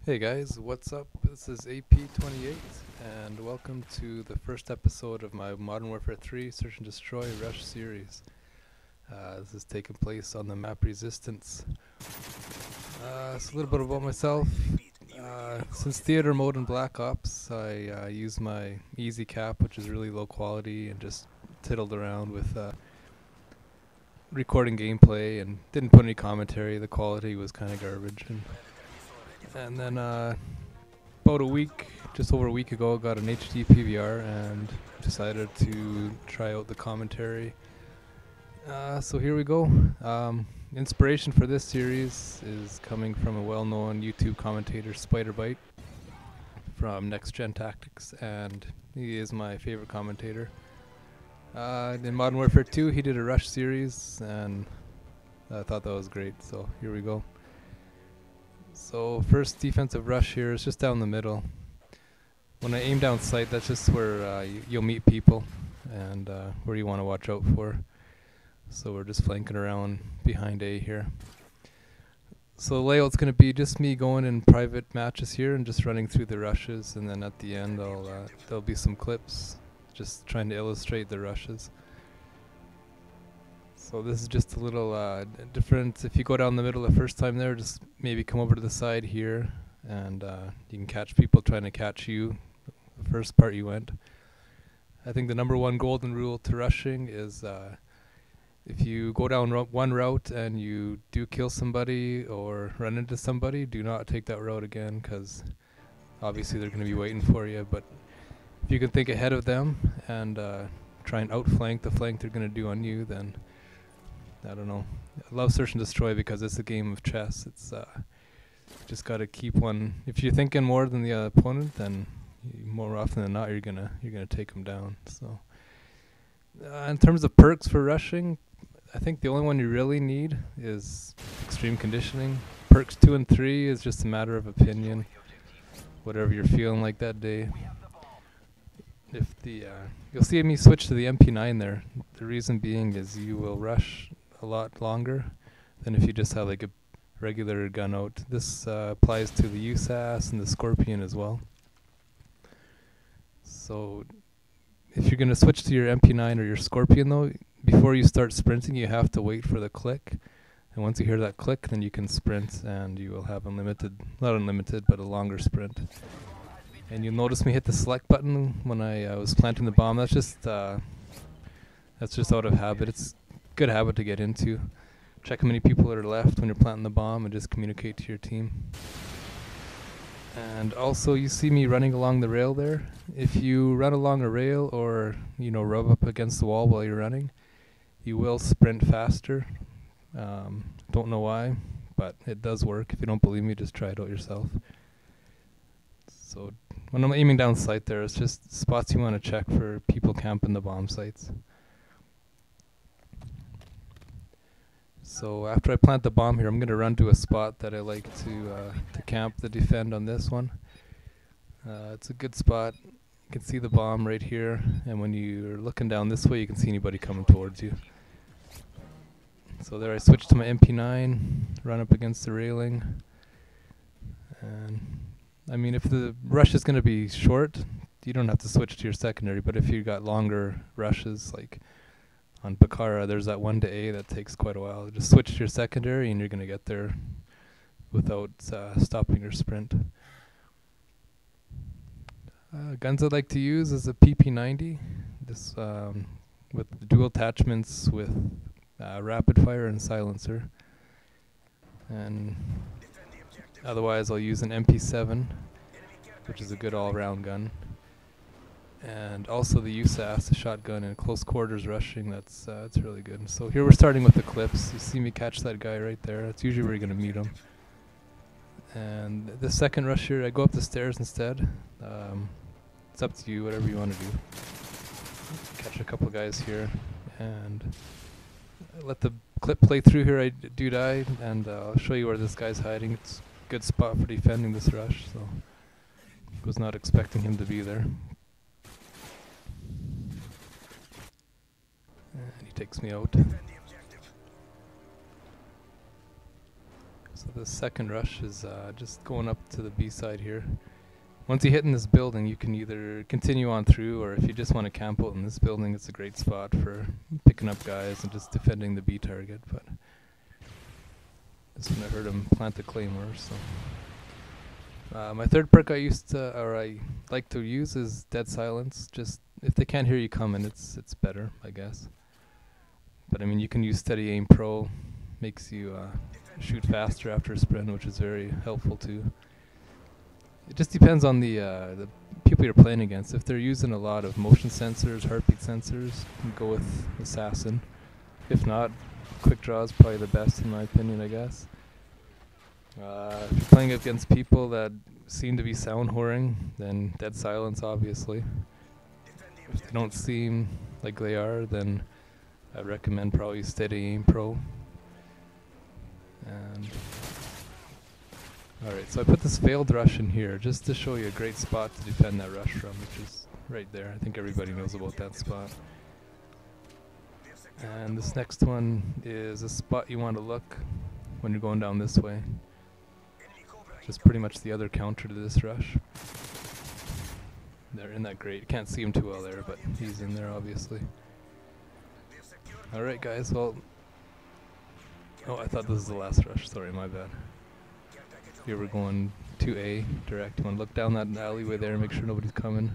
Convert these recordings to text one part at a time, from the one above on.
Hey guys, what's up? This is AP28, and welcome to the first episode of my Modern Warfare 3 Search and Destroy Rush Series. This is taking place on the map Resistance. It's a little bit about myself. Since theater mode in Black Ops, I use my easy cap, which is really low quality, and just tiddled around with recording gameplay and didn't put any commentary. The quality was kind of garbage. And then about a week, just over a week ago, I got an HD PVR and decided to try out the commentary. So here we go. Inspiration for this series is coming from a well-known YouTube commentator, Spiderbite, from Next Gen Tactics, and he is my favorite commentator. In Modern Warfare 2, he did a Rush series, and I thought that was great, so here we go. So first defensive rush here is just down the middle. When I aim down sight, that's just where you'll meet people and where you want to watch out for. So we're just flanking around behind A here. So the layout's going to be just me going in private matches here and just running through the rushes, and then at the end there'll be some clips just trying to illustrate the rushes. So this is just a little different. If you go down the middle the first time there, just maybe come over to the side here, and you can catch people trying to catch you the first part you went. I think the number one golden rule to rushing is if you go down one route and you do kill somebody or run into somebody, do not take that route again, because obviously they're going to be waiting for you. But if you can think ahead of them and try and outflank the flank they're going to do on you, then I don't know. I love Search and Destroy because it's a game of chess. It's just got to keep one. If you're thinking more than the opponent, then more often than not you're gonna take them down. So in terms of perks for rushing, I think the only one you really need is extreme conditioning. Perks 2 and 3 is just a matter of opinion, whatever you're feeling like that day. If you'll see me switch to the MP9 there. The reason being is you will rush a lot longer than if you just have like a regular gun out. This applies to the USAS and the Scorpion as well. So if you're going to switch to your MP9 or your Scorpion though, before you start sprinting you have to wait for the click, and once you hear that click then you can sprint and you will have not unlimited, but a longer sprint. And you'll notice me hit the select button when I was planting the bomb. That's just out of habit. It's a good habit to get into. Check how many people are left when you're planting the bomb and just communicate to your team. And also you see me running along the rail there. If you run along a rail or rub up against the wall while you're running, you will sprint faster. Don't know why, but it does work. If you don't believe me, just try it out yourself. So when I'm aiming down sight there, it's just spots you want to check for people camping the bomb sites. So after I plant the bomb here, I'm going to run to a spot that I like to camp the defend on this one. It's a good spot. You can see the bomb right here, and when you're looking down this way, you can see anybody coming towards you. So there I switch to my MP9, run up against the railing, and I mean, if the rush is going to be short, you don't have to switch to your secondary, but if you got longer rushes, like on Bakara, there's that 1 to A that takes quite a while. Just switch to your secondary and you're going to get there without stopping your sprint. Guns I'd like to use is a PP90. This with dual attachments with rapid fire and silencer. And otherwise I'll use an MP7, which is a good all-round gun. And also the USAS, the shotgun, and close quarters rushing, it's really good. So here we're starting with the clips. You see me catch that guy right there. That's usually where you're going to meet him. And the second rush here, I go up the stairs instead. It's up to you, whatever you want to do. Catch a couple guys here, and let the clip play through here. I do die, and I'll show you where this guy's hiding. It's a good spot for defending this rush, so was not expecting him to be there. And he takes me out. So So the second rush is just going up to the B side here. Once you hit in this building, you can either continue on through, or if you just want to camp out in this building, it's a great spot for picking up guys and just defending the B target. But just when I heard him plant the claymore, so. My third perk I like to use is Dead Silence. Just if they can't hear you coming, it's better, I guess. But I mean, you can use Steady Aim Pro, makes you shoot faster after a sprint, which is very helpful too. It just depends on the people you're playing against. If they're using a lot of motion sensors, heartbeat sensors, you can go with Assassin. If not, Quick Draw is probably the best in my opinion, I guess. If you're playing against people that seem to be sound whoring, then Dead Silence, obviously. If they don't seem like they are, then I'd recommend probably Steady Aim Pro. And alright, so I put this failed rush in here just to show you a great spot to defend that rush from, which is right there. I think everybody knows about that spot. And this next one is a spot you want to look when you're going down this way. Just pretty much the other counter to this rush. They're in that grate. You can't see him too well there, but he's in there obviously. Alright guys, well... Oh, I thought this was the last rush. Sorry, my bad. Here we're going to A, direct. You want to look down that alleyway there and make sure nobody's coming.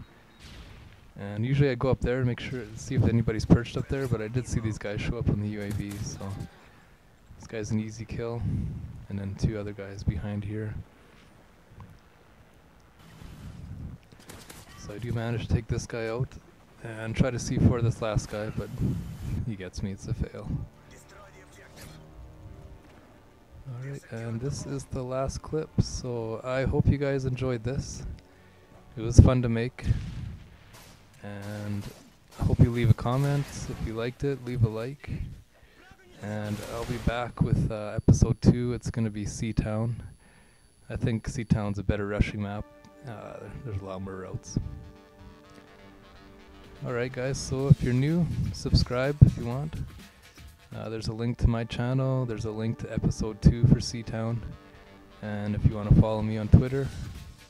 And usually I go up there and make sure, see if anybody's perched up there, but I did see these guys show up on the UAV, so... This guy's an easy kill. And then two other guys behind here. So I do manage to take this guy out and try to C4 this last guy, but he gets me, it's a fail. Alright, and this is the last clip, so I hope you guys enjoyed this. It was fun to make, and I hope you leave a comment. If you liked it, leave a like. And I'll be back with episode 2. It's going to be C-Town. I think C-Town's a better rushing map. There's a lot more routes. Alright guys, so if you're new, subscribe if you want. There's a link to my channel, there's a link to episode 2 for C-Town. And if you want to follow me on Twitter,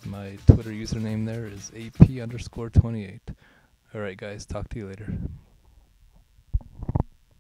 my Twitter username there is AP_28. Alright guys, talk to you later.